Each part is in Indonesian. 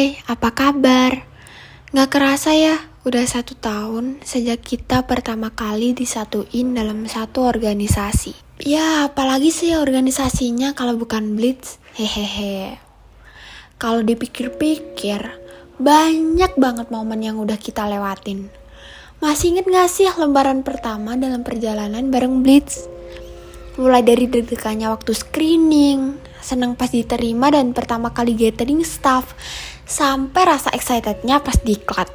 Hai, apa kabar? Gak kerasa ya, udah 1 tahun sejak kita pertama kali disatuin dalam satu organisasi. Ya, apalagi sih organisasinya kalau bukan Blitz? Hehehe. Kalau dipikir-pikir, banyak banget momen yang udah kita lewatin. Masih inget gak sih lembaran pertama dalam perjalanan bareng Blitz? Mulai dari deg-degannya waktu screening, senang pas diterima dan pertama kali gathering staff, sampai rasa excitednya pas diklat.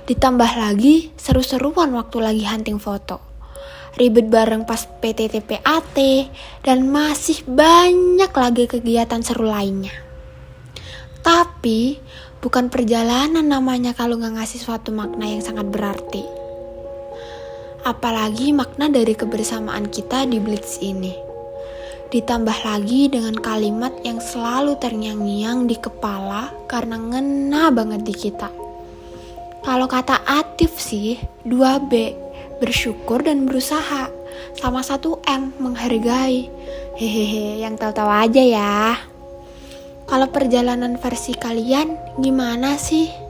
Ditambah lagi seru-seruan waktu lagi hunting foto, ribet bareng pas PTTPAT, dan masih banyak lagi kegiatan seru lainnya. Tapi bukan perjalanan namanya kalau gak ngasih suatu makna yang sangat berarti. Apalagi makna dari kebersamaan kita di Blitz ini. Ditambah lagi dengan kalimat yang selalu terngiang-ngiang di kepala karena ngena banget di kita. Kalau kata Atif sih, 2B, bersyukur dan berusaha. Sama 1M, menghargai. Hehehe, yang tahu-tahu aja ya. Kalau perjalanan versi kalian, gimana sih?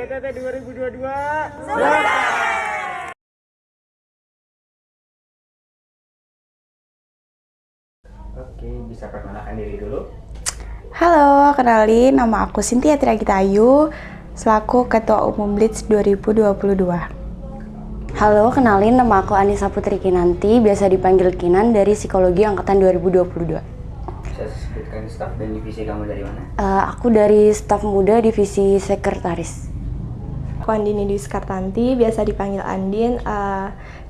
PTT 2022 Oke, bisa perkenalkan diri dulu. Halo, kenalin nama aku Cynthia Triagita Ayu, selaku Ketua Umum Blitz 2022. Halo, kenalin nama aku Anissa Putri Kinanti, biasa dipanggil Kinan dari Psikologi Angkatan 2022. Bisa sebutkan staf dan divisi kamu dari mana? Aku dari staf muda divisi sekretaris. Aku Andini Dwi Skartanti, biasa dipanggil Andin,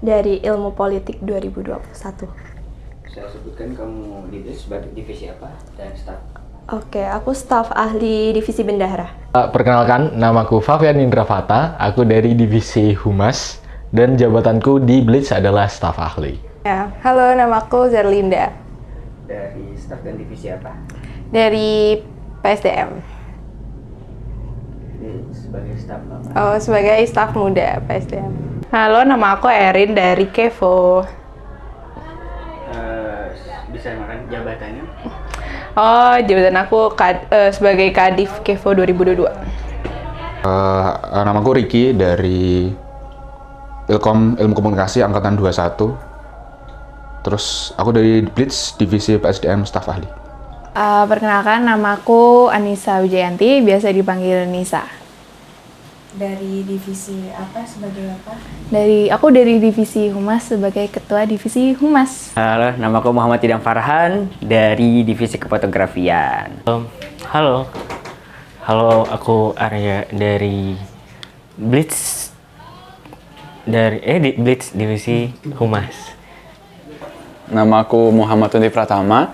dari Ilmu Politik 2021. Saya sebutkan kamu di sebagai divisi apa dan staf. Oke, aku staf ahli divisi bendahara. Perkenalkan, namaku Favian Indravata, aku dari divisi Humas, dan jabatanku di Blitz adalah staf ahli. Ya, halo, namaku Zerlinda. Dari staf dan divisi apa? Dari PSDM. Sebagai staf apa? Oh, sebagai staf muda PSDM. Halo, nama aku Erin dari Kevo. Bisa makan jabatannya? Oh, jabatan aku sebagai Kadif Kevo 2022. Namaku Riki dari Ilkom Ilmu Komunikasi Angkatan 21. Terus aku dari Blitz Divisi PSDM Staf Ahli. Perkenalkan, namaku Anissa Wijayanti, biasa dipanggil Nisa. Dari divisi apa sebagai apa? Aku dari divisi Humas sebagai ketua divisi Humas. Halo, namaku Muhammad Idam Farhan dari divisi kefotografian. Halo, aku Arya dari Blitz Blitz divisi Humas. Nama aku Muhammad Tundi Pratama.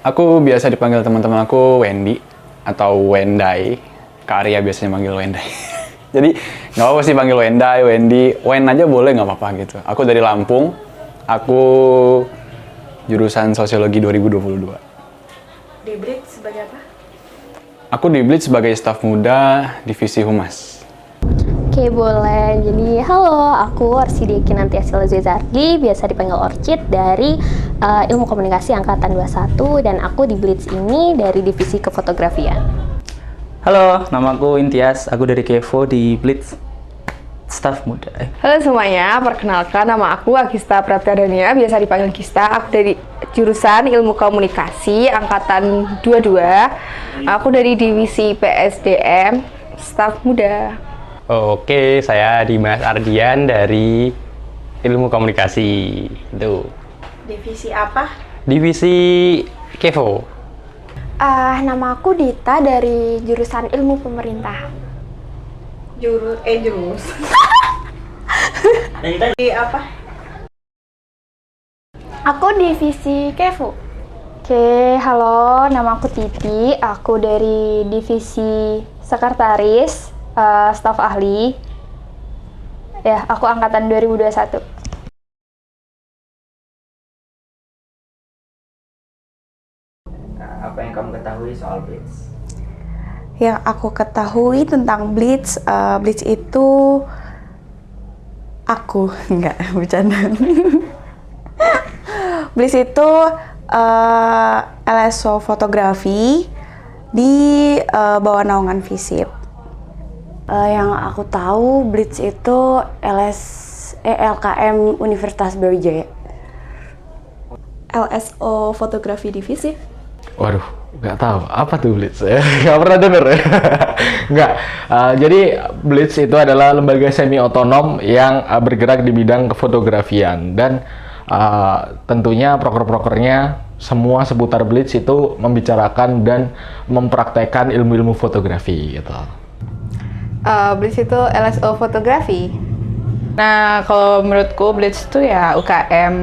Aku biasa dipanggil teman-teman aku Wendy atau Wendai. Kak Arya biasanya manggil Wendai. Jadi nggak apa-apa sih panggil Wendai, Wendy, Wen aja boleh, nggak apa-apa gitu. Aku dari Lampung. Aku jurusan Sosiologi 2022. Di Blitz sebagai apa? Aku di Blitz sebagai staf muda divisi Humas. Oke, boleh. Jadi, halo, aku Orsidia Kinanti Asila Zezardi, biasa dipanggil Orchid dari Ilmu Komunikasi Angkatan 21, dan aku di Blitz ini dari divisi kefotografian. Halo, namaku Intias, aku dari Kevo di Blitz, staf muda. Halo semuanya, perkenalkan nama aku Agista Praptadania, biasa dipanggil Gista. Aku dari jurusan Ilmu Komunikasi Angkatan 22. Aku dari divisi PSDM, staf muda. Oke, saya Dimas Ardian dari Ilmu Komunikasi. Itu. Divisi apa? Divisi Kevo. Nama aku Dita dari jurusan Ilmu Pemerintah. Jurus. Di apa? Aku divisi Kevo. Oke, halo, nama aku Titi. Aku dari divisi sekretaris, staf ahli. Ya, aku angkatan 2021. Apa yang kamu ketahui soal Blitz? Yang aku ketahui tentang Blitz, Blitz itu Aku nggak bercanda. Blitz itu LSO fotografi di bawah naungan FISIP. Yang aku tahu Blitz itu LKM Universitas Brawijaya. LSO fotografi divisi. Waduh, nggak tahu. Apa tuh Blitz? Nggak pernah denger ya? Nggak. Jadi Blitz itu adalah lembaga semi otonom yang bergerak di bidang kefotografian. Dan tentunya proker-prokernya semua seputar Blitz itu membicarakan dan mempraktekkan ilmu-ilmu fotografi gitu. Blitz itu LSO fotografi. Nah, kalau menurutku Blitz itu ya UKM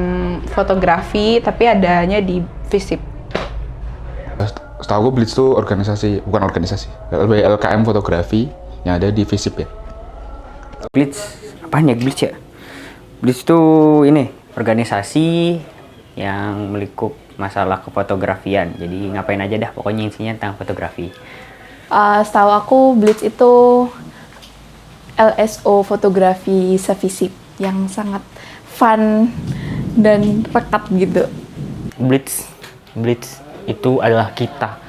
fotografi, tapi adanya di FISIP. Setahu gue Blitz itu bukan organisasi, LKM fotografi yang ada di FISIP ya. Blitz, apaan ya Blitz ya? Blitz itu ini, organisasi yang melikup masalah kefotografian. Jadi ngapain aja dah, pokoknya isinya tentang fotografi. Setahu aku Blitz itu LSO fotografi se-FISIP yang sangat fun dan pekat gitu. Blitz itu adalah kita.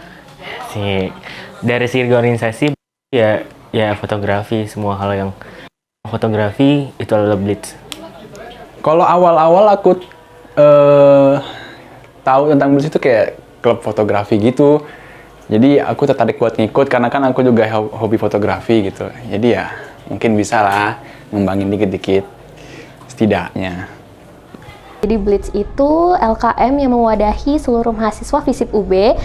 Dari segi organisasi ya fotografi, semua hal yang fotografi itu adalah Blitz. Kalau awal-awal aku tahu tentang Blitz itu kayak klub fotografi gitu. Jadi aku tertarik buat ngikut karena kan aku juga hobi fotografi gitu. Jadi ya mungkin bisa lah ngembangin dikit-dikit setidaknya. Jadi Blitz itu LKM yang mewadahi seluruh mahasiswa FISIP UB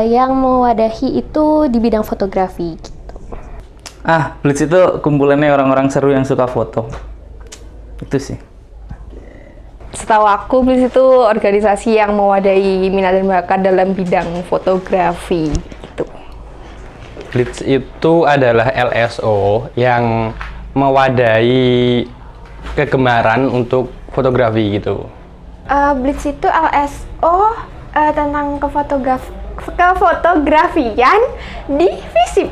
yang mewadahi itu di bidang fotografi gitu. Blitz itu kumpulannya orang-orang seru yang suka foto. Itu sih. Setahu aku Blitz itu organisasi yang mewadahi minat dan bakat dalam bidang fotografi gitu. Blitz itu adalah LSO yang mewadahi kegemaran untuk fotografi gitu. Blitz itu LSO tentang kefotografian di FISIP.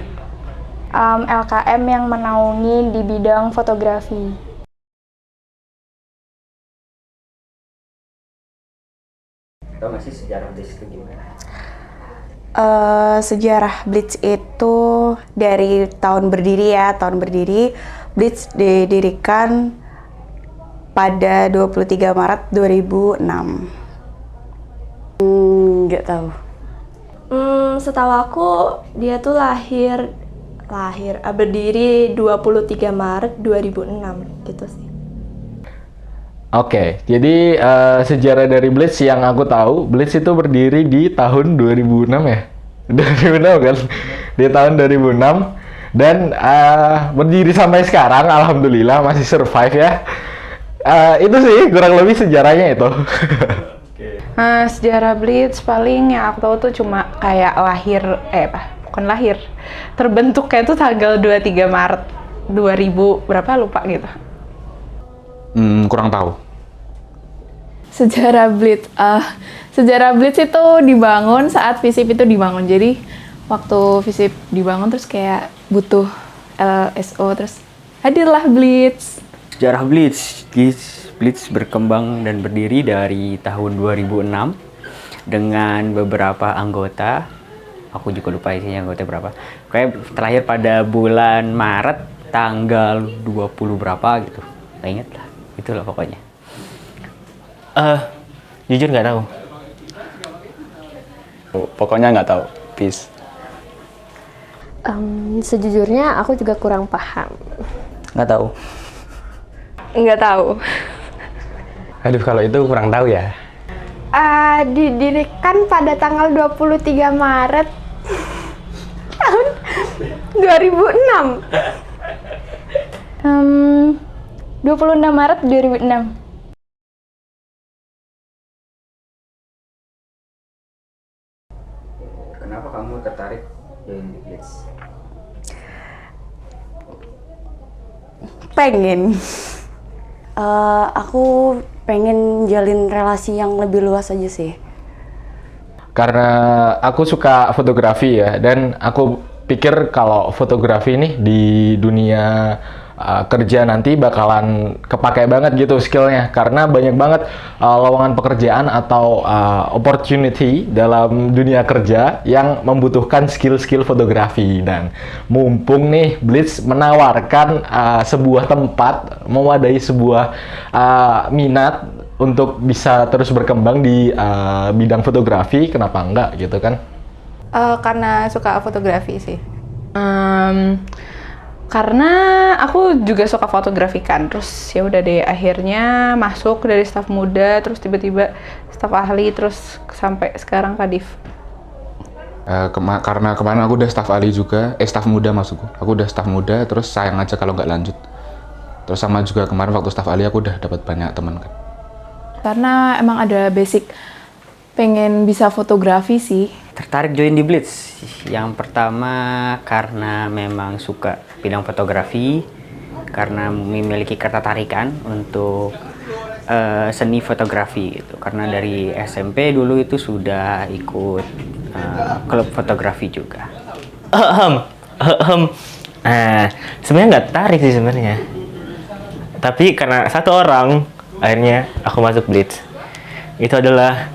LKM yang menaungi di bidang fotografi. Tahu nggak sih sejarah Blitz itu gimana? Sejarah Blitz itu dari tahun berdiri. Blitz didirikan pada 23 Maret 2006. Nggak tahu. Setahu aku dia tuh berdiri 23 Maret 2006 gitu sih. Oke, jadi sejarah dari Blitz yang aku tahu, Blitz itu berdiri di tahun 2006 ya? 2006 kan? Di tahun 2006 dan berdiri sampai sekarang, alhamdulillah masih survive ya. Itu sih kurang lebih sejarahnya itu. Sejarah Blitz paling yang aku tahu tuh cuma kayak terbentuknya tuh tanggal 23 Maret 2000 berapa lupa gitu. Kurang tahu. Sejarah Blitz itu dibangun saat FISIP itu dibangun. Jadi waktu FISIP dibangun terus kayak butuh LSO, terus hadirlah Blitz. Sejarah Blitz berkembang dan berdiri dari tahun 2006 dengan beberapa anggota. Aku juga lupa isinya anggota berapa. Kayak terakhir pada bulan Maret tanggal 20 berapa gitu. Nggak inget lah. Itulah pokoknya. Jujur nggak tahu. Pokoknya nggak tahu. Peace. Sejujurnya aku juga kurang paham. Nggak tahu. Nggak tahu. Aduh, kalau itu kurang tahu ya. Didirikan pada tanggal 23 Maret tahun 2006. 26 Maret 2006. Kenapa kamu tertarik join di Blitz? Pengen. Aku pengen jalin relasi yang lebih luas aja sih. Karena aku suka fotografi ya, dan aku pikir kalau fotografi ini di dunia kerja nanti bakalan kepakai banget gitu skillnya, karena banyak banget lowongan pekerjaan atau opportunity dalam dunia kerja yang membutuhkan skill-skill fotografi. Dan mumpung nih Blitz menawarkan sebuah tempat mewadahi sebuah minat untuk bisa terus berkembang di bidang fotografi, kenapa enggak gitu kan? Karena suka fotografi sih. Karena aku juga suka fotografi kan, terus ya udah deh akhirnya masuk dari staf muda, terus tiba-tiba staf ahli, terus sampai sekarang Kadif. Karena kemarin aku udah staf ahli juga, staf muda maksudku. Aku udah staf muda, terus sayang aja kalau nggak lanjut. Terus sama juga kemarin waktu staf ahli aku udah dapat banyak teman kan. Karena emang ada basic pengen bisa fotografi sih. Tertarik join di Blitz. Yang pertama karena memang suka bidang fotografi, karena memiliki ketertarikan untuk seni fotografi gitu. Karena dari SMP dulu itu sudah ikut klub fotografi juga. Sebenarnya nggak tertarik sih sebenarnya. Tapi karena satu orang, akhirnya aku masuk Blitz. Itu adalah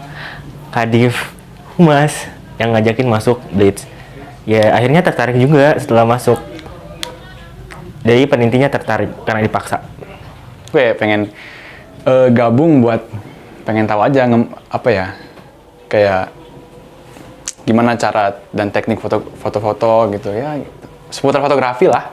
Kadif Humas yang ngajakin masuk Blitz. Ya akhirnya tertarik juga setelah masuk. Jadi penintinya tertarik karena dipaksa. Gue pengen gabung buat pengen tahu aja apa ya, kayak gimana cara dan teknik foto-foto gitu ya, seputar fotografi lah.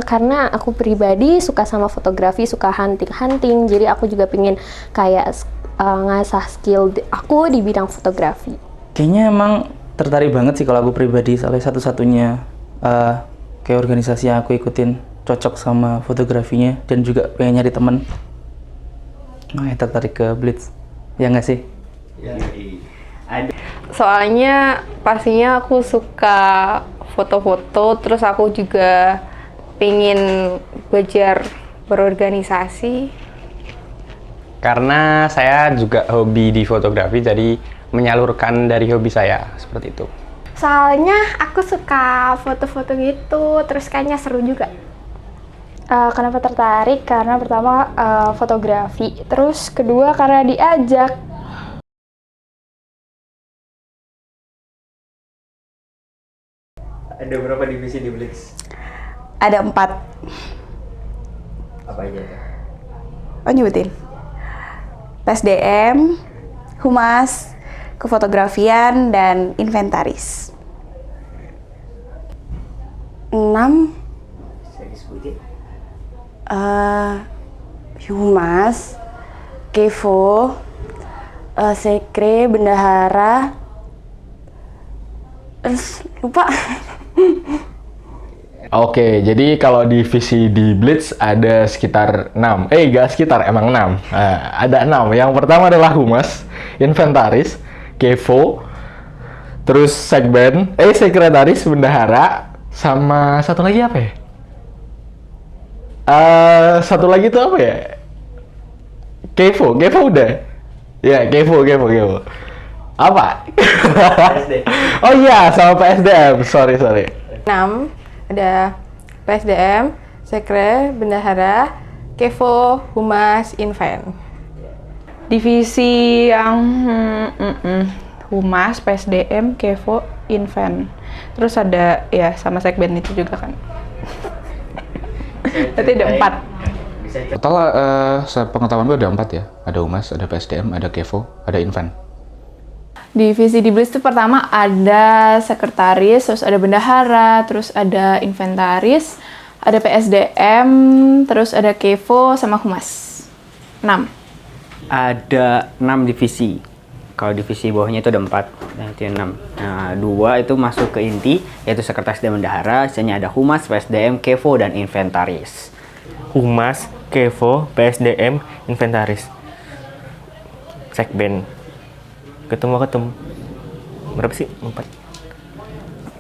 Karena aku pribadi suka sama fotografi, suka hunting, jadi aku juga pengen kayak ngasah skill aku di bidang fotografi. Kayaknya emang tertarik banget sih kalau aku pribadi, soalnya satu-satunya kayak organisasi yang aku ikutin cocok sama fotografinya dan juga pengen nyari temen. Makanya tertarik ke Blitz, ya nggak sih? Soalnya pastinya aku suka foto-foto, terus aku juga pengen belajar berorganisasi. Karena saya juga hobi di fotografi, jadi menyalurkan dari hobi saya, seperti itu. Soalnya aku suka foto-foto gitu, terus kayaknya seru juga. Kenapa tertarik? Karena pertama fotografi, terus kedua karena diajak. Ada berapa divisi di Blitz? Ada 4. Apa aja? Oh nyebutin. PSDM, Humas, Kefotografian, dan Inventaris. 6. Bisa disebutin? Humas, Kevo, Sekre, Bendahara, terus lupa. Oke, jadi kalau divisi di Blitz ada sekitar 6. Nggak sekitar, emang 6. Ada 6. Yang pertama adalah Humas, Inventaris, Kevo, terus Sekben, Sekretaris, Bendahara, sama satu lagi apa ya? Satu lagi itu apa ya? Kevo udah. Ya, Kevo. Apa? Oh iya, sama PSDM. Sorry. 6. Ada PSDM, Sekre, Bendahara, Kevo, Humas, Inven. Divisi yang Humas, PSDM, Kevo, Inven. Terus ada ya sama Sekben itu juga kan. Berarti ada 4. Total sepengetahuan gue ada 4 ya. Ada Humas, ada PSDM, ada Kevo, ada Inven. Divisi di Blitz itu pertama ada sekretaris, terus ada bendahara, terus ada inventaris, ada PSDM, terus ada Kevo sama Humas. 6. Ada 6 divisi. Kalau divisi bawahnya itu ada 4, nah itu 6. Nah, 2 itu masuk ke inti, yaitu sekretaris dan bendahara. Sisanya ada Humas, PSDM, Kevo, dan inventaris. Humas, Kevo, PSDM, Inventaris, Sekben. Ketemu. Berapa sih? 4.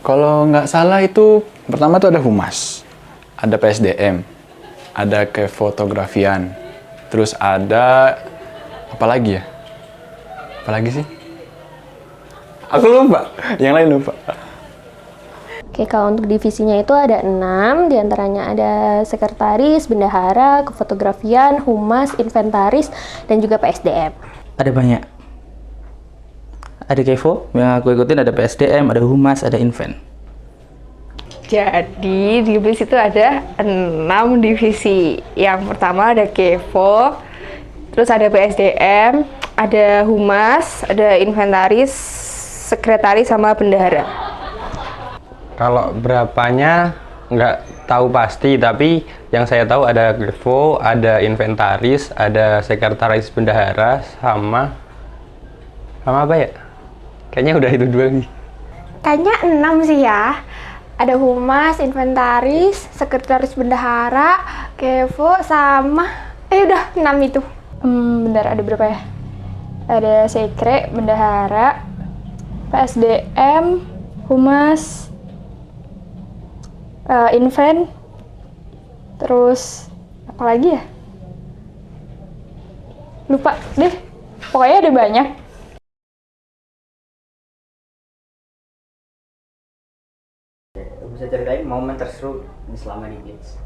Kalau nggak salah itu pertama tuh ada Humas, ada PSDM, ada kefotografian, terus ada apa lagi ya? Apa lagi sih? Aku lupa. Yang lain lupa. Oke, kalau untuk divisinya itu ada 6, diantaranya ada sekretaris, bendahara, kefotografian, humas, inventaris, dan juga PSDM. Ada banyak. Ada Kevo yang aku ikutin, ada PSDM, ada humas, ada invent. Jadi di BLITS itu ada 6 divisi. Yang pertama ada Kevo, terus ada PSDM, ada humas, ada inventaris, sekretaris, sama bendahara. Kalau berapanya nggak tahu pasti, tapi yang saya tahu ada Kevo, ada inventaris, ada sekretaris bendahara, sama apa ya? Kayaknya udah itu dua nih. Kayaknya 6 sih ya. Ada humas, inventaris, sekretaris bendahara, Kevo, sama udah 6 itu. Bentar, ada berapa ya? Ada sekre, bendahara, PSDM, humas, invent, terus apa lagi ya? Lupa deh, pokoknya ada banyak. Bisa ceritain momen terseru selama di Blitz?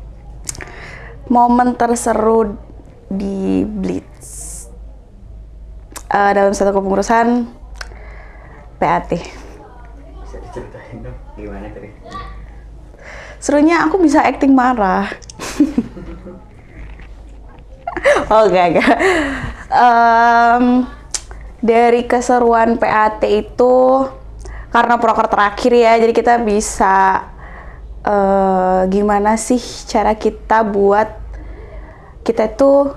Momen terseru di Blitz dalam satu kepengurusan PAT. Bisa diceritain dong gimana tadi? Serunya aku bisa acting marah. Oh enggak. Dari keseruan PAT itu karena proker terakhir ya, jadi kita bisa gimana sih cara kita buat kita tuh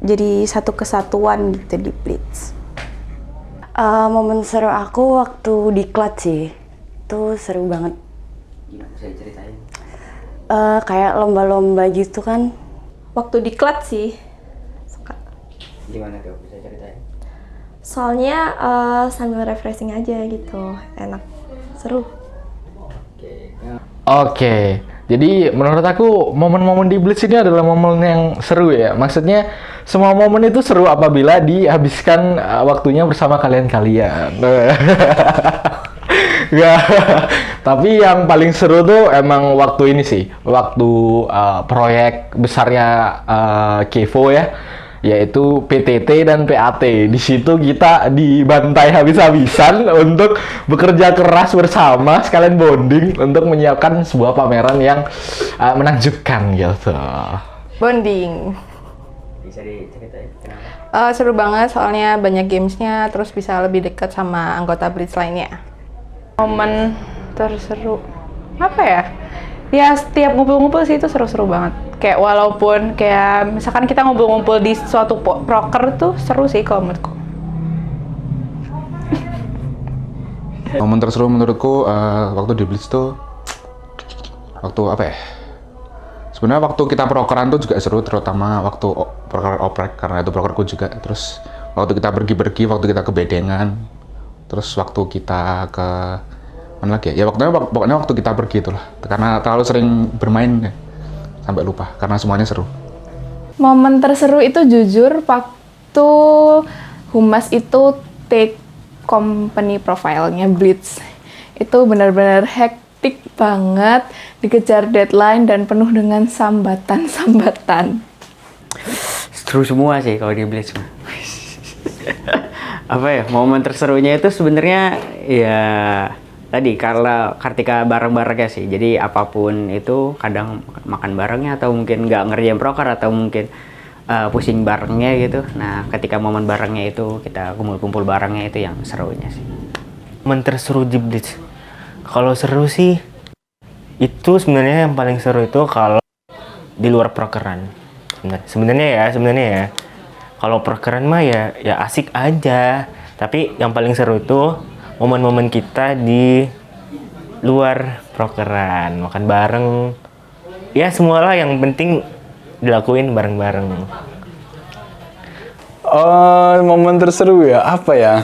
jadi satu kesatuan gitu di Blitz. Momen seru aku waktu di Klat sih, itu seru banget. Gimana bisa diceritain? Kayak lomba-lomba gitu kan. Waktu di Klat sih. Gimana tuh, bisa ceritain? Soalnya sambil refreshing aja gitu, enak, seru. Oke, jadi menurut aku momen-momen di Blitz ini adalah momen yang seru ya. Maksudnya semua momen itu seru apabila dihabiskan waktunya bersama kalian-kalian. Ya, tapi yang paling seru tuh emang waktu ini sih, waktu proyek besarnya Kevo ya, yaitu PTT dan PAT. Di situ kita dibantai habis-habisan untuk bekerja keras bersama, sekalian bonding untuk menyiapkan sebuah pameran yang menakjubkan gitu. Bonding. Bisa diceritain kenapa? Seru banget soalnya banyak gamesnya, terus bisa lebih dekat sama anggota Blitz lainnya. Momen terseru apa ya? Ya setiap ngumpul-ngumpul sih itu seru-seru banget. Kayak walaupun kayak misalkan kita ngumpul-ngumpul di suatu proker tuh seru sih kalau menurutku. Momen terseru menurutku waktu di Blitz tuh waktu apa ya? Sebenarnya waktu kita prokeran tuh juga seru, terutama waktu proker oprek karena itu prokerku juga. Terus waktu kita pergi-pergi, waktu kita ke bedengan, terus waktu kita ke mana lagi ya? Ya pokoknya waktu kita pergi itulah. Karena terlalu sering bermain ya, sampai lupa karena semuanya seru. Momen terseru itu jujur waktu humas itu take company profile-nya Blitz. Itu benar-benar hektik banget, dikejar deadline dan penuh dengan sambatan-sambatan. Seru semua sih kalau di Blitz. Apa ya, momen terserunya itu sebenarnya ya tadi karena ketika bareng-barengnya sih. Jadi apapun itu kadang makan barengnya atau mungkin nggak ngerjain proker atau mungkin pusing barengnya gitu. Nah ketika momen barengnya itu kita kumpul-kumpul barengnya itu yang serunya sih. Momen terseru di Blitz. Kalau seru sih itu sebenarnya yang paling seru itu kalau di luar prokeran. Sebenarnya ya. Kalau prokeran mah ya asik aja. Tapi yang paling seru itu momen-momen kita di luar prokeran, makan bareng. Ya semualah yang penting dilakuin bareng-bareng. Momen terseru ya, apa ya?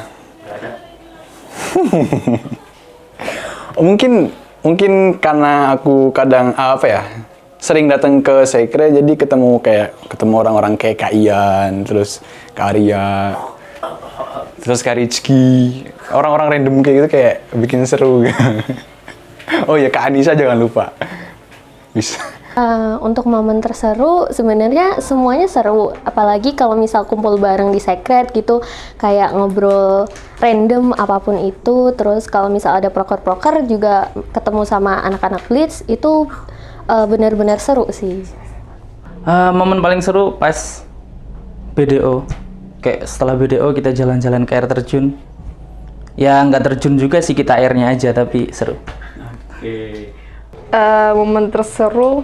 Mungkin karena aku kadang sering datang ke Sekre, jadi ketemu orang-orang kayak Kak Ian, terus Kak Arya, terus Kak Rizky, orang-orang random kayak gitu kayak bikin seru. Oh ya, Kak Anissa jangan lupa. Bisa. Untuk momen terseru sebenarnya semuanya seru, apalagi kalau misal kumpul bareng di secret gitu, kayak ngobrol random apapun itu. Terus kalau misal ada proker-proker juga ketemu sama anak-anak Blitz itu benar-benar seru sih. Momen paling seru pas BDO. Kayak setelah BDO kita jalan-jalan ke air terjun. Ya nggak terjun juga sih, kita airnya aja, tapi seru. Momen terseru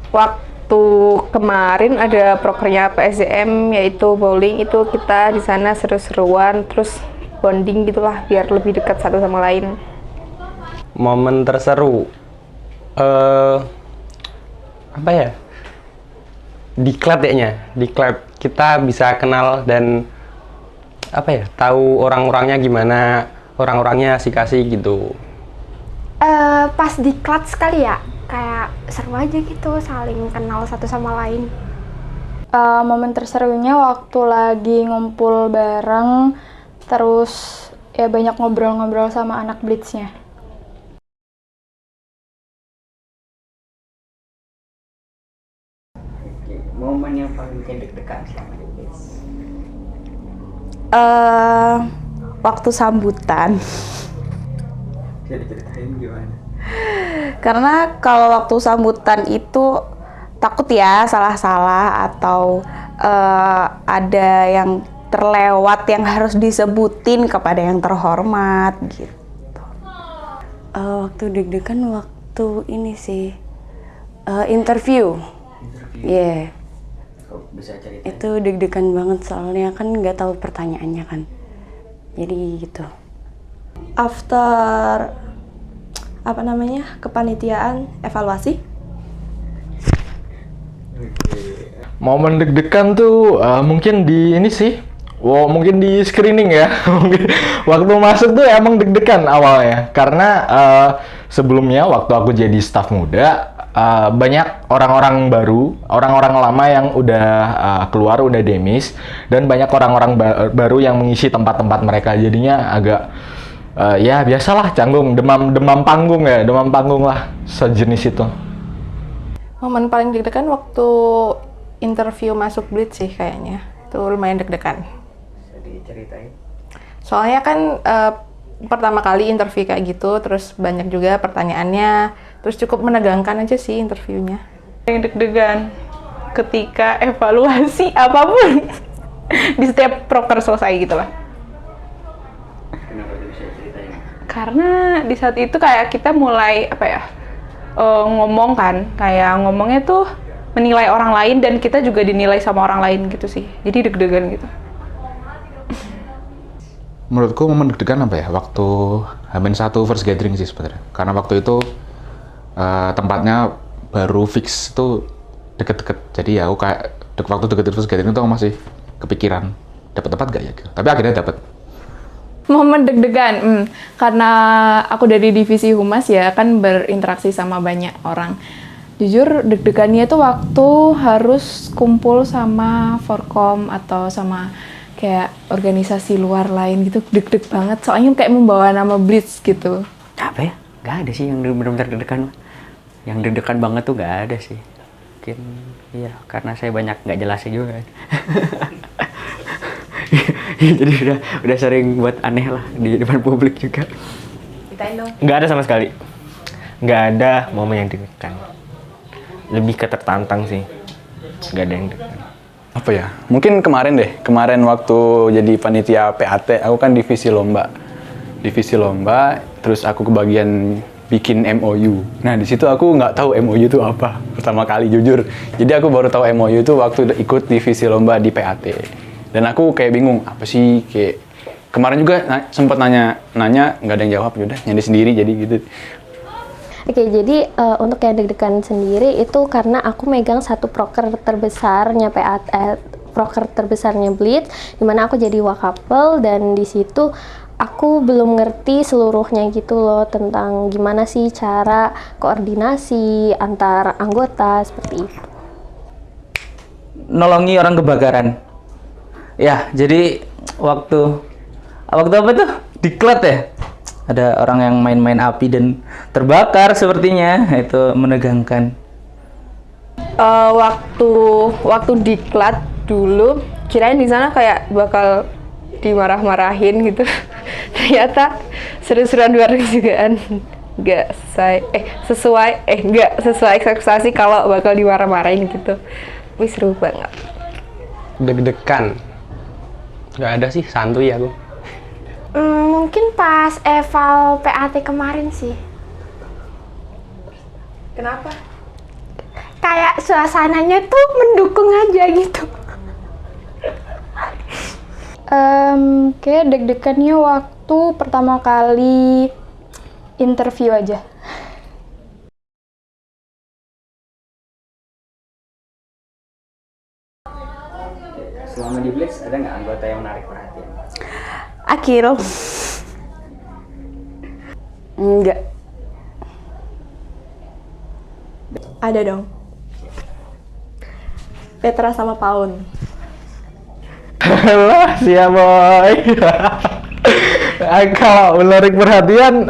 waktu kemarin ada prokernya PSDM yaitu bowling, itu kita di sana seru-seruan terus bonding gitulah biar lebih dekat satu sama lain. Momen terseru apa ya? Diklat kayaknya. Diklat kita bisa kenal dan apa ya? Tahu orang-orangnya gimana, orang-orangnya asik-asik gitu. Pas di kelas sekali ya, kayak seru aja gitu, saling kenal satu sama lain. Momen terserunya waktu lagi ngumpul bareng, terus ya banyak ngobrol-ngobrol sama anak Blitz-nya. Momen yang paling deg-degan selama di Blitz? Waktu sambutan. Bisa diceritain gimana? Karena kalau waktu sambutan itu takut ya salah-salah atau ada yang terlewat yang harus disebutin kepada yang terhormat gitu. Waktu deg-degan waktu ini sih interview. Yeah. Bisa ceritain? Itu deg-degan banget soalnya kan nggak tahu pertanyaannya kan. Jadi gitu. After kepanitiaan evaluasi. Momen deg-degan tuh mungkin di ini sih. Mungkin di screening ya. Waktu masuk tuh emang deg-degan awalnya. Karena sebelumnya waktu aku jadi staf muda, banyak orang-orang baru, orang-orang lama yang udah keluar, udah demis, dan banyak orang-orang baru yang mengisi tempat-tempat mereka. Jadinya agak ya biasalah, canggung, demam panggung lah, sejenis itu. Momen paling deg-degan waktu interview masuk Blitz sih kayaknya. Itu lumayan deg-degan. Bisa diceritain? Soalnya kan pertama kali interview kayak gitu, terus banyak juga pertanyaannya, terus cukup menegangkan aja sih interviewnya. Yang deg-degan ketika evaluasi apapun di setiap proker selesai gitu lah. Kenapa bisa ceritain? Karena di saat itu kayak kita mulai ngomong kan, kayak ngomongnya tuh menilai orang lain dan kita juga dinilai sama orang lain gitu sih. Jadi deg-degan gitu. Menurutku momen deg-degan apa ya? Waktu H-1 first gathering sih sebenarnya. Karena waktu itu tempatnya baru fix tuh deket-deket. Jadi ya aku kayak waktu deket first gathering itu aku masih kepikiran dapat tempat gak ya? Tapi akhirnya dapat. Momen deg-degan, karena aku dari divisi humas ya, kan berinteraksi sama banyak orang. Jujur deg-degannya itu waktu harus kumpul sama Forkom atau sama kayak organisasi luar lain gitu, deg-deg banget. Soalnya kayak membawa nama Blitz gitu. Apa ya? Gak ada sih yang benar-benar deg-degan. Yang deg-degan banget tuh gak ada sih. Mungkin iya, karena saya banyak gak jelasnya juga kan. Jadi udah sering buat aneh lah di depan publik juga. Ceritain dong. Nggak ada sama sekali. Nggak ada momen yang deg-degan. Lebih ke tertantang sih. Nggak ada yang deg-degan. Apa ya? Mungkin kemarin deh. Kemarin waktu jadi panitia PAT, aku kan divisi lomba. Divisi lomba, terus aku kebagian bikin MOU. Nah, di situ aku nggak tahu MOU itu apa. Pertama kali jujur. Jadi aku baru tahu MOU itu waktu ikut divisi lomba di PAT. Dan aku kayak bingung, apa sih, kayak kemarin juga sempat nanya nggak ada yang jawab, yaudah nyari sendiri jadi gitu. Oke, jadi untuk yang deg-degan sendiri itu karena aku megang satu proker terbesarnya proker terbesarnya Blitz, dimana aku jadi wakapel dan di situ aku belum ngerti seluruhnya gitu loh tentang gimana sih cara koordinasi antar anggota seperti itu. Nolongi orang kebakaran. Ya, jadi waktu apa tuh? Diklat ya? Ada orang yang main-main api dan terbakar sepertinya, itu menegangkan. Waktu diklat dulu, kirain di sana kayak bakal dimarah-marahin gitu. Ternyata seru-seruan luar jugaan. Nggak sesuai ekspektasi kalau bakal dimarah-marahin gitu. Wih, seru banget. Deg-degan. Nggak ada sih, santuy aku. Mungkin pas eval PAT kemarin sih. Kenapa? Kayak suasananya tuh mendukung aja gitu. Kayak deg-degannya waktu pertama kali interview aja. Selama di Blitz ada nggak anggota yang menarik perhatian? Akil. Enggak. Ada dong. Petra sama Paun. Lah, siap boy. Kalau menarik perhatian,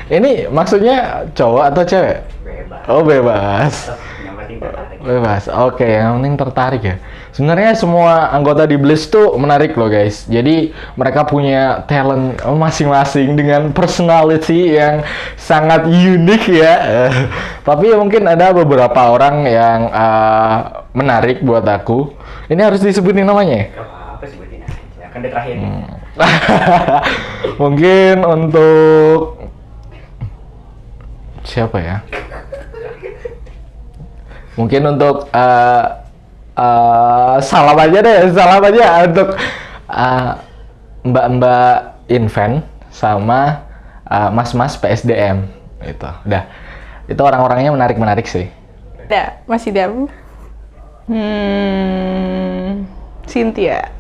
ini maksudnya cowok atau cewek? Bebas. Oh, bebas. Yang penting tertarik. Bebas. Oke, yang penting tertarik ya. Sebenarnya semua anggota di Blitz tuh menarik loh guys. Jadi mereka punya talent masing-masing dengan personality yang sangat unik ya. Tapi mungkin ada beberapa orang yang menarik buat aku. Ini harus disebutin namanya. Gak apa-apa sebutin aja. Kan dia terakhir. Mungkin untuk siapa ya? Mungkin untuk salam aja deh, salam aja untuk mbak-mbak Inven sama mas-mas PSDM itu. Udah. Itu orang-orangnya menarik-menarik sih. Masih ada. Cynthia.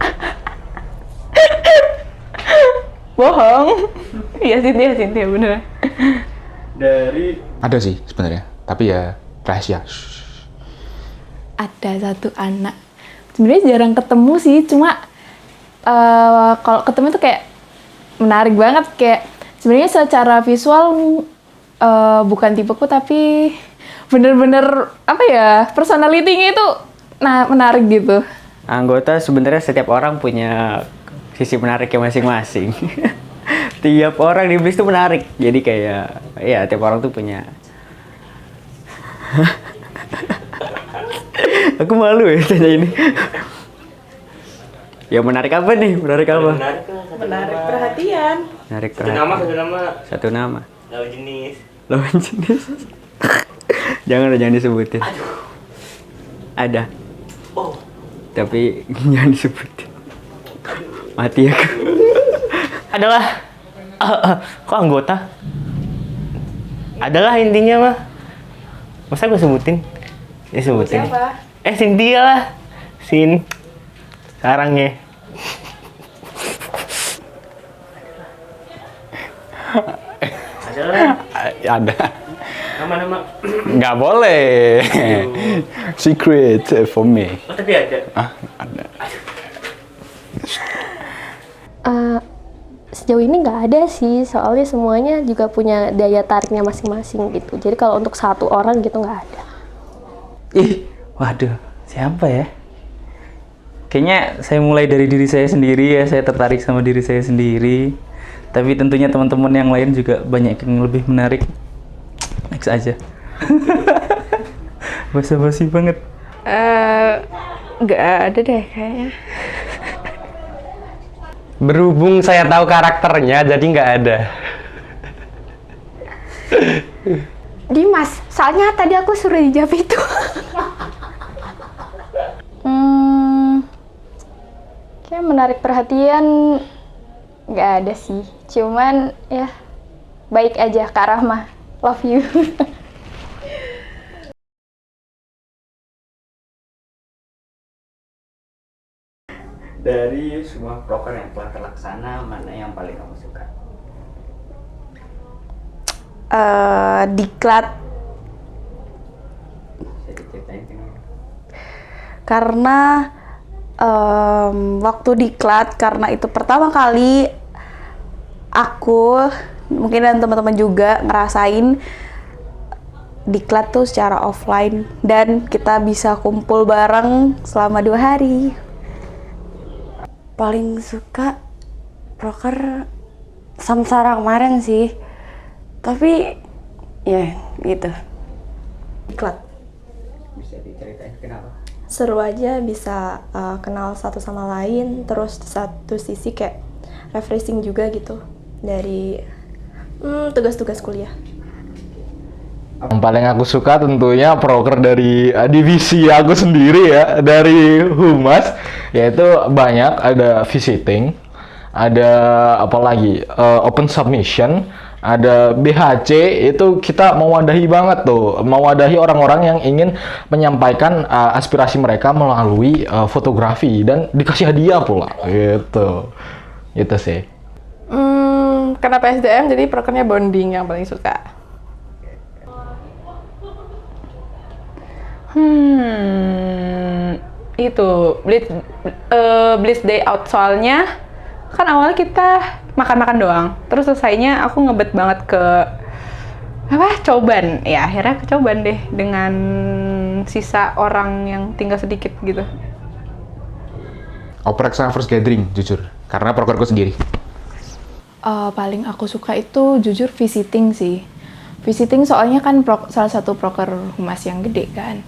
Bohong. Iya Cynthia bener. Dari Ada sih sebenarnya, tapi ya rahasia. Ada satu anak. Sebenarnya jarang ketemu sih, cuma kalau ketemu tuh kayak menarik banget. Kayak sebenarnya secara visual bukan tipeku, tapi bener-bener apa ya, personality-nya itu menarik gitu. Anggota sebenarnya setiap orang punya sisi menariknya masing-masing. Tiap orang di Blitz tuh menarik. Jadi kayak ya tiap orang tuh punya. Aku malu ya tanya ini. Ya menarik apa nih? Menarik apa? Menarik perhatian. Menarik perhatian. Satu nama. Lawan jenis. Jangan disebutin. Ada. Oh. Tapi jangan disebutin. Mati aku. Adalah kok anggota? Adalah intinya mah. Masa gue sebutin? Ya sebutin. Siapa? Cynthia lah. Sarangnya. Ada. Nama-nama. Nggak boleh. Secret for me. Oh, tapi ada. Ada. Sejauh ini nggak ada sih, soalnya semuanya juga punya daya tariknya masing-masing gitu. Jadi kalau untuk satu orang gitu nggak ada. Waduh, siapa ya? Kayaknya saya mulai dari diri saya sendiri ya, saya tertarik sama diri saya sendiri. Tapi tentunya teman-teman yang lain juga banyak yang lebih menarik. Next aja. Basa-basi banget. Nggak ada deh kayaknya. Berhubung saya tahu karakternya, jadi nggak ada. Dimas, soalnya tadi aku suruh dijawab itu. Kayak menarik perhatian nggak ada sih. Cuman ya baik aja Kak Rahma. Love you. dari semua proker yang telah terlaksana, mana yang paling kamu suka? Diklat. Bisa diceritain kan? Karena waktu diklat, karena itu pertama kali aku mungkin dan teman-teman juga ngerasain diklat tuh secara offline dan kita bisa kumpul bareng selama 2 hari. Paling suka proker Samsara kemarin sih, tapi ya gitu. Diklat. Bisa diceritain kenapa? Seru aja, bisa kenal satu sama lain, terus di satu sisi kayak refreshing juga gitu dari tugas-tugas kuliah. Yang paling aku suka tentunya proker dari divisi aku sendiri ya, dari Humas, yaitu banyak, ada visiting, ada apa lagi, open submission, ada BHC, itu kita mewadahi banget tuh, mewadahi orang-orang yang ingin menyampaikan aspirasi mereka melalui fotografi dan dikasih hadiah pula, gitu. Itu sih. Karena PSDM jadi prokernya bonding yang paling suka. Itu Blitz Day Out, soalnya kan awalnya kita makan-makan doang, terus selesainya aku ngebet banget ke Coban. Ya akhirnya ke Coban deh dengan sisa orang yang tinggal sedikit gitu. Oprek sama first gathering, jujur, karena prokerku sendiri. Paling aku suka itu jujur visiting sih. Visiting soalnya kan salah satu proker Humas yang gede kan.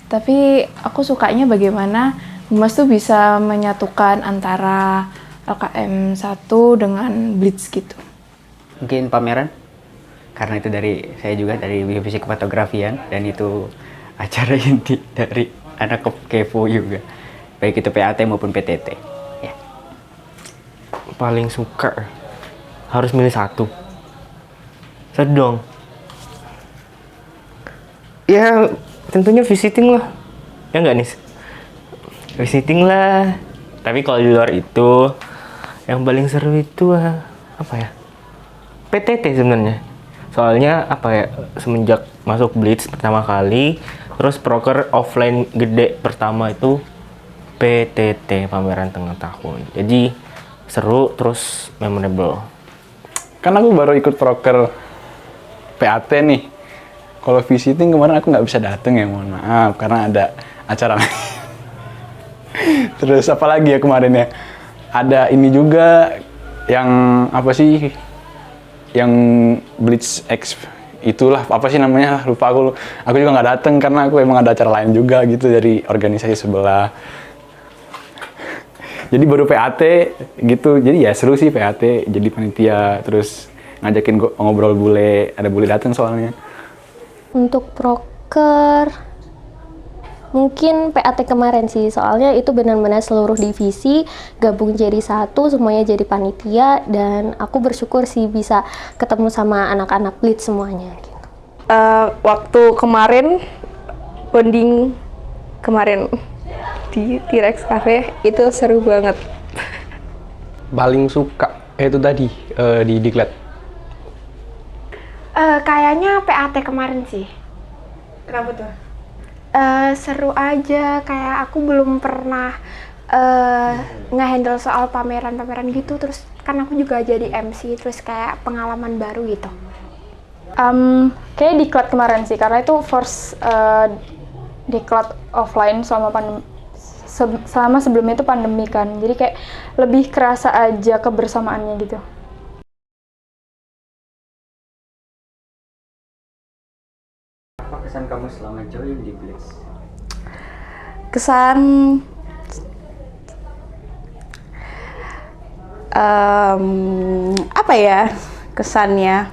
Tapi aku sukanya bagaimana Humas tuh bisa menyatukan antara LKM 1 dengan Blitz gitu. Mungkin pameran, karena itu dari saya juga dari divisi kefotografian dan itu acara inti dari anak Kevo juga, baik itu PAT maupun PTT. Ya. Paling suka harus milih satu dong. Ya tentunya visiting lah, ya nggak nih? Visiting lah. Tapi kalau di luar itu yang paling seru itu apa ya? PTT sebenarnya. Soalnya apa ya? Semenjak masuk Blitz pertama kali, terus proker offline gede pertama itu PTT, pameran tengah tahun. Jadi seru terus memorable. Kan aku baru ikut proker PAT nih. Kalau visiting kemarin aku nggak bisa dateng ya, mohon maaf, karena ada acara. Terus apa lagi ya kemarin ya? Ada ini juga yang apa sih? Yang Blitz X itulah apa sih namanya? Lupa aku. Aku juga nggak dateng karena aku emang ada acara lain juga gitu dari organisasi sebelah. Jadi baru PAT gitu. Jadi ya seru sih PAT. Jadi panitia terus ngajakin ngobrol bule, ada bule dateng soalnya. Untuk proker mungkin PAT kemarin sih, soalnya itu benar-benar seluruh divisi gabung jadi satu, semuanya jadi panitia, dan aku bersyukur sih bisa ketemu sama anak-anak Blitz semuanya gitu. Waktu kemarin bonding kemarin di T-Rex Cafe itu seru banget. Paling suka itu tadi di Diklat. Kayaknya PAT kemarin sih. Kenapa tuh? Seru aja, kayak aku belum pernah nge-handle soal pameran-pameran gitu, terus kan aku juga jadi MC, terus kayak pengalaman baru gitu. Kayak diklat kemarin sih, karena itu first diklat offline selama sebelumnya itu pandemi kan, jadi kayak lebih kerasa aja kebersamaannya gitu. Apa kesan kamu selama join di Blitz? Kesan apa ya kesannya?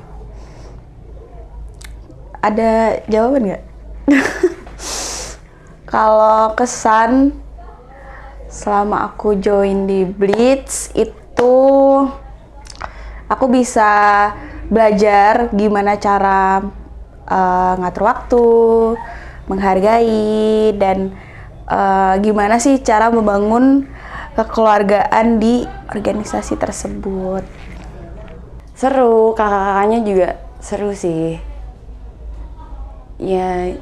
Ada jawaban nggak? Kalau kesan selama aku join di Blitz itu aku bisa belajar gimana cara ngatur waktu, menghargai, dan gimana sih cara membangun kekeluargaan di organisasi tersebut. Seru, kakak-kakaknya juga seru sih. Ya.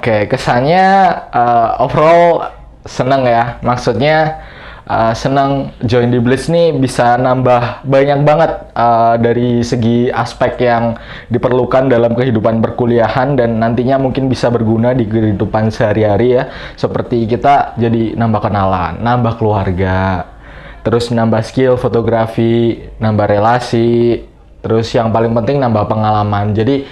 Oke, kesannya overall seneng ya. Maksudnya senang join di Blitz nih bisa nambah banyak banget dari segi aspek yang diperlukan dalam kehidupan perkuliahan dan nantinya mungkin bisa berguna di kehidupan sehari-hari ya. Seperti kita jadi nambah kenalan, nambah keluarga, terus nambah skill fotografi, nambah relasi, terus yang paling penting nambah pengalaman. Jadi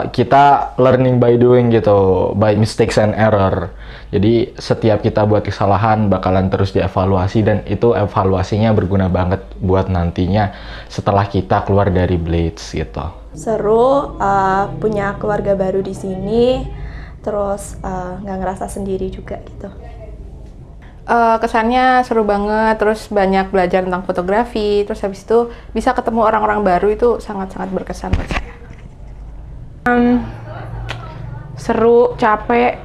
kita learning by doing gitu, by mistakes and error. Jadi setiap kita buat kesalahan bakalan terus dievaluasi dan itu evaluasinya berguna banget buat nantinya setelah kita keluar dari Blitz gitu. Seru, punya keluarga baru di sini, terus nggak ngerasa sendiri juga gitu. Kesannya seru banget, terus banyak belajar tentang fotografi, terus habis itu bisa ketemu orang-orang baru, itu sangat-sangat berkesan buat saya. Seru, capek,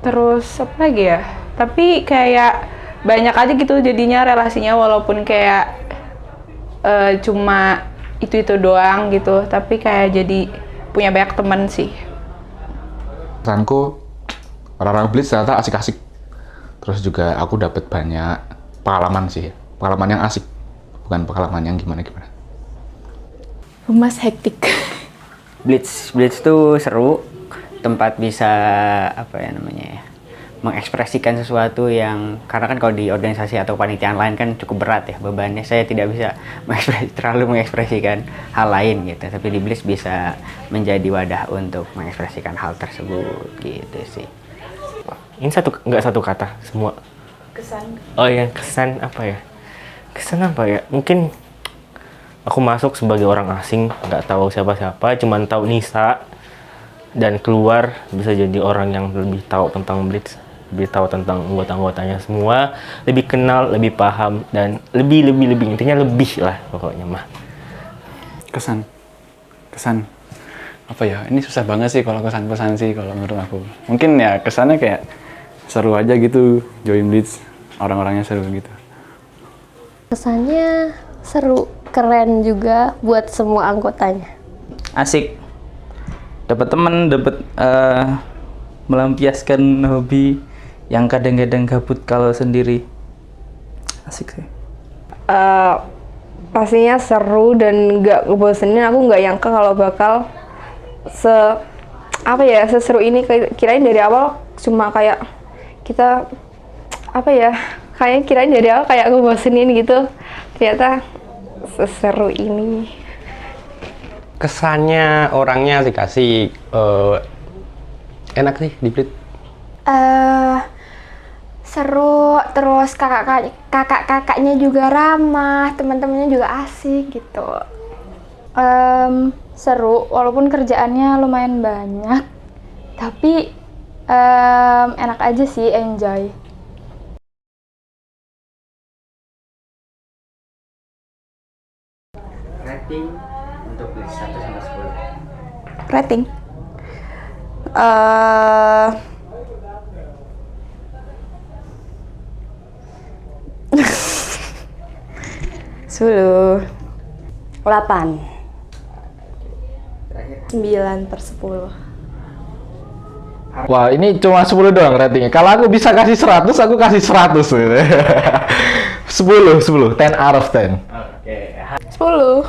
terus apa lagi ya? Tapi kayak banyak aja gitu jadinya relasinya walaupun kayak cuma itu doang gitu, tapi kayak jadi punya banyak teman sih. Pesanku, orang-orang Blitz ternyata asik-asik. Terus juga aku dapat banyak pengalaman sih, pengalaman yang asik, bukan pengalaman yang gimana-gimana. Humas hektik. Blitz tuh seru, tempat bisa apa ya namanya ya, mengekspresikan sesuatu yang, karena kan kalau di organisasi atau panitiaan lain kan cukup berat ya bebannya, saya tidak bisa terlalu mengekspresikan hal lain gitu, tapi di Blitz bisa menjadi wadah untuk mengekspresikan hal tersebut gitu sih. Ini nggak satu kata semua. Kesan. Oh iya, kesan apa ya? Kesan apa ya? Mungkin aku masuk sebagai orang asing, nggak tahu siapa-siapa, cuman tahu Nisa, dan keluar bisa jadi orang yang lebih tahu tentang Blitz, lebih tahu tentang anggota-anggotanya semua, lebih kenal, lebih paham, dan lebih intinya lebih lah pokoknya mah. Kesan apa ya? Ini susah banget sih kalau kesan-kesan sih kalau menurut aku. Mungkin ya kesannya kayak seru aja gitu join Blitz, orang-orangnya seru gitu. Kesannya seru, keren juga buat semua anggotanya. Asik, dapat teman, dapat melampiaskan hobi yang kadang-kadang gabut kalau sendiri. Asik sih. Pastinya seru dan nggak ngebosenin. Aku nggak nyangka kalau bakal seseru ini. Kirain dari awal cuma kayak kita kirain dari awal kayak ngebosenin gitu, ternyata seseru ini. Kesannya orangnya asik-asik, enak sih di Blitz. Seru, terus kakak-kakaknya juga ramah, teman-temannya juga asik gitu. Seru, walaupun kerjaannya lumayan banyak, tapi enak aja sih, enjoy. Rating untuk Blitz 1 sampai 10. Rating? 10. 8. 9/10. Wah, ini cuma 10 doang ratingnya. Kalau aku bisa kasih 100, aku kasih 100 gitu. 10, 10 out of 10. Oke. 10.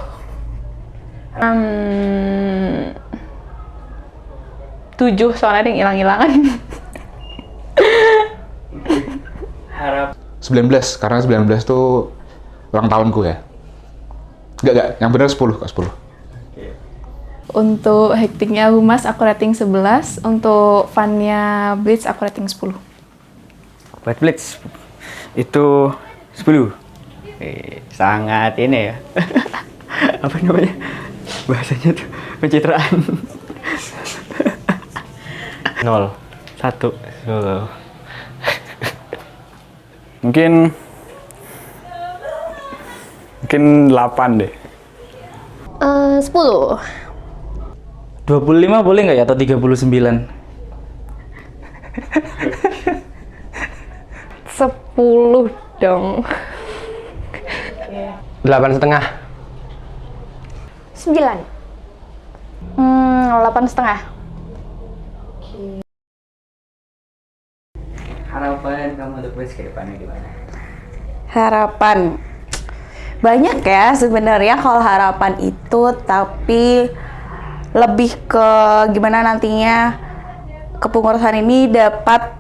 7, soalnya ada yang hilang-hilangan. Harap 19, karena 19 tuh ulang tahunku ya. Enggak, yang benar 10 kok, 10. Untuk hektiknya Humas aku rating 11, untuk funnya Blitz aku rating 10. Buat Blitz itu 10. Sangat ini ya. Apa namanya? Bahasanya tuh pencitraan. 0, 1, 0. Mungkin 8 deh. 10. 25 boleh nggak ya, atau 39? 10 dong. 8,5. 9. 8,5. Harapan kamu untuk Blitz ke depannya gimana? Harapan banyak ya sebenarnya kalau harapan itu, tapi lebih ke gimana nantinya kepengurusan ini dapat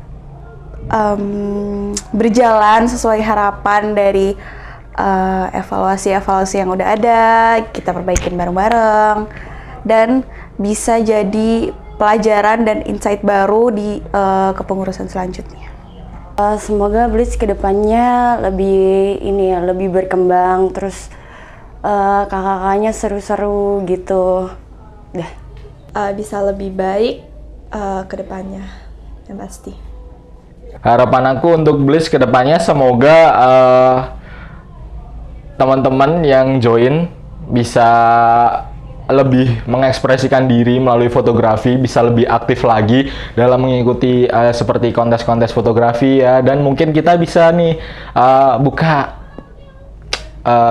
berjalan sesuai harapan dari evaluasi-evaluasi yang udah ada, kita perbaikin bareng-bareng, dan bisa jadi pelajaran dan insight baru di kepengurusan selanjutnya. Semoga Blitz kedepannya lebih berkembang, terus kakak-kakaknya seru-seru gitu. Bisa lebih baik kedepannya, yang pasti. Harapan aku untuk Blitz kedepannya semoga teman-teman yang join bisa lebih mengekspresikan diri melalui fotografi, bisa lebih aktif lagi dalam mengikuti seperti kontes-kontes fotografi ya, dan mungkin kita bisa nih buka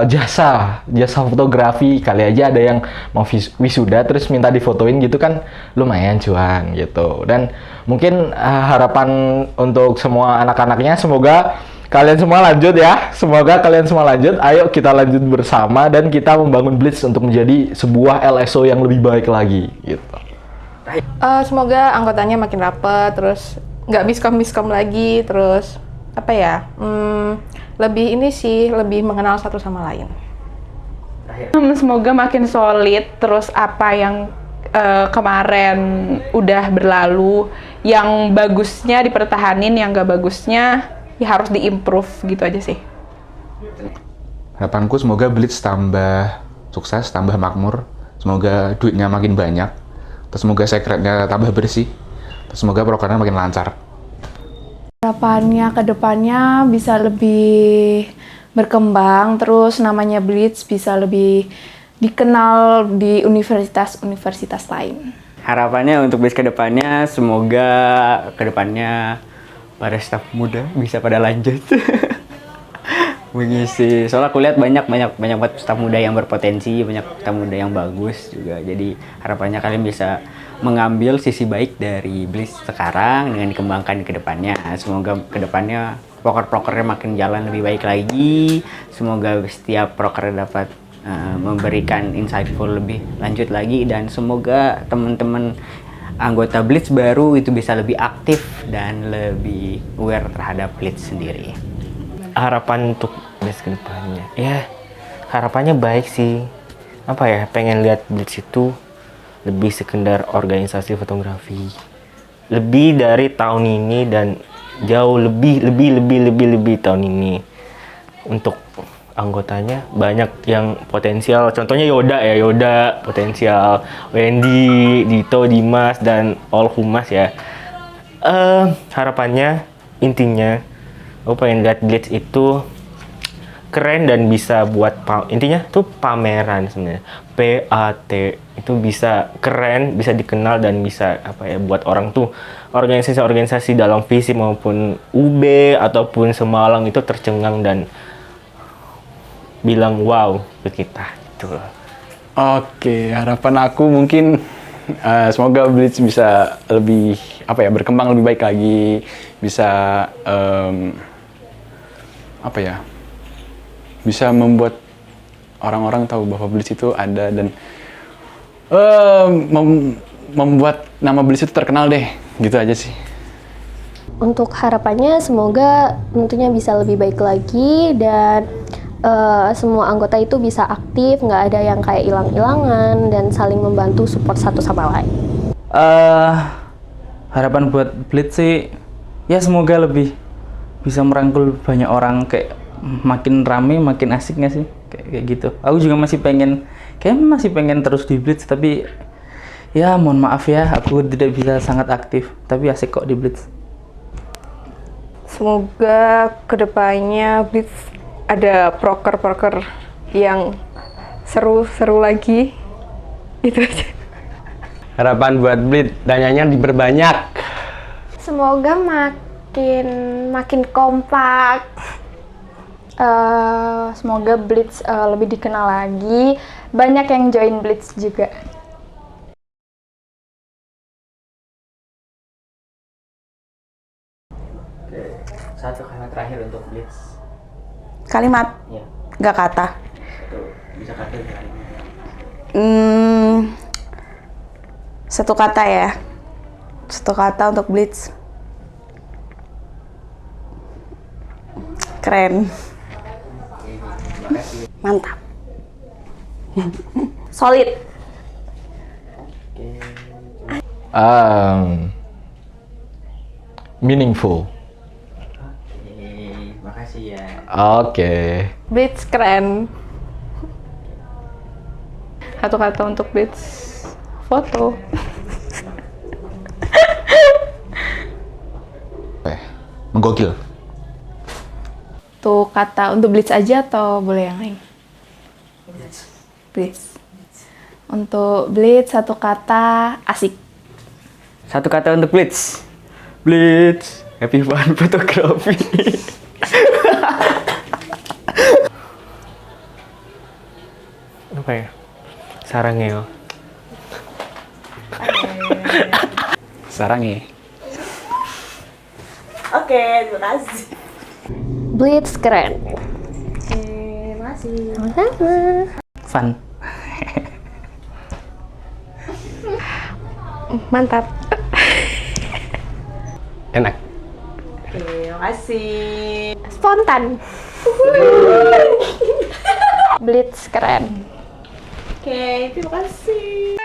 jasa fotografi, kali aja ada yang mau wisuda terus minta difotoin gitu kan, lumayan cuan gitu. Dan mungkin harapan untuk semua anak-anaknya, semoga kalian semua lanjut ya, ayo kita lanjut bersama dan kita membangun Blitz untuk menjadi sebuah LSO yang lebih baik lagi gitu. Semoga anggotanya makin rapet, terus nggak miskom lagi, terus apa ya, lebih mengenal satu sama lain. Semoga makin solid, terus apa yang kemarin udah berlalu, yang bagusnya dipertahanin, yang gak bagusnya ya harus diimprove gitu aja sih. Harapanku semoga Blitz tambah sukses, tambah makmur, semoga duitnya makin banyak, terus semoga secretnya tambah bersih, terus semoga programnya makin lancar. Harapannya ke depannya bisa lebih berkembang, terus namanya Blitz bisa lebih dikenal di universitas-universitas lain. Harapannya untuk Blitz ke depannya, semoga ke depannya para staf muda bisa pada lanjut mengisi. Soalnya aku lihat banyak banget staf muda yang berpotensi, banyak staf muda yang bagus juga. Jadi harapannya kalian bisa mengambil sisi baik dari Blitz sekarang dengan dikembangkan ke depannya. Semoga ke depannya proker-prokernya makin jalan lebih baik lagi. Semoga setiap proker dapat memberikan insightful lebih lanjut lagi, dan semoga teman-teman anggota Blitz baru itu bisa lebih aktif dan lebih aware terhadap Blitz sendiri. Harapan untuk Blitz ke depannya, ya harapannya baik sih. Apa ya, pengen lihat Blitz itu lebih sekedar organisasi fotografi, lebih dari tahun ini dan jauh lebih tahun ini. Untuk anggotanya banyak yang potensial, contohnya Yoda potensial, Wendy, Dito, Dimas, dan all humas ya. Harapannya, intinya aku pengen lihat Blitz itu keren dan bisa buat intinya tuh pameran sebenarnya. PAT itu bisa keren, bisa dikenal, dan bisa apa ya, buat orang tuh organisasi-organisasi dalam visi maupun UB ataupun Semalang itu tercengang dan bilang wow ke kita gitu. Oke, harapan aku mungkin semoga Blitz bisa lebih berkembang lebih baik lagi, bisa bisa membuat orang-orang tahu bahwa Blitz itu ada, dan membuat nama Blitz itu terkenal deh, gitu aja sih. Untuk harapannya semoga tentunya bisa lebih baik lagi, dan semua anggota itu bisa aktif, nggak ada yang kayak hilang-hilangan, dan saling membantu support satu sama lain. Harapan buat Blitz sih ya semoga lebih bisa merangkul banyak orang, kayak makin rame makin asik nggak sih, kayak gitu. Aku juga masih pengen terus di Blitz, tapi ya mohon maaf ya aku tidak bisa sangat aktif, tapi asik kok di Blitz. Semoga kedepannya Blitz ada proker-proker yang seru-seru lagi, itu aja. Harapan buat Blitz, dananya diperbanyak. Semoga makin kompak. Semoga Blitz lebih dikenal lagi, banyak yang join Blitz juga. Oke, satu kalimat terakhir untuk Blitz. Kalimat? Ya. Nggak kata. Bisa kata kalimat. Satu kata ya. Satu kata untuk Blitz. Keren. Mantap. Solid. Meaningful. Makasih ya. Oke. Blitz keren. Satu kata untuk Blitz. Foto. Menggokil. Tuh kata untuk Blitz aja atau boleh yang lain? Blitz. Untuk Blitz satu kata asik. Satu kata untuk Blitz. Blitz, happy fun fotografi. Apa ya? Sarangeo. Sarangi. Oke, terima kasih. Blitz keren. Terima kasih. Sama-sama. Fun. Mantap. Enak. Terima kasih. Spontan. Blitz keren. Oke, terima kasih.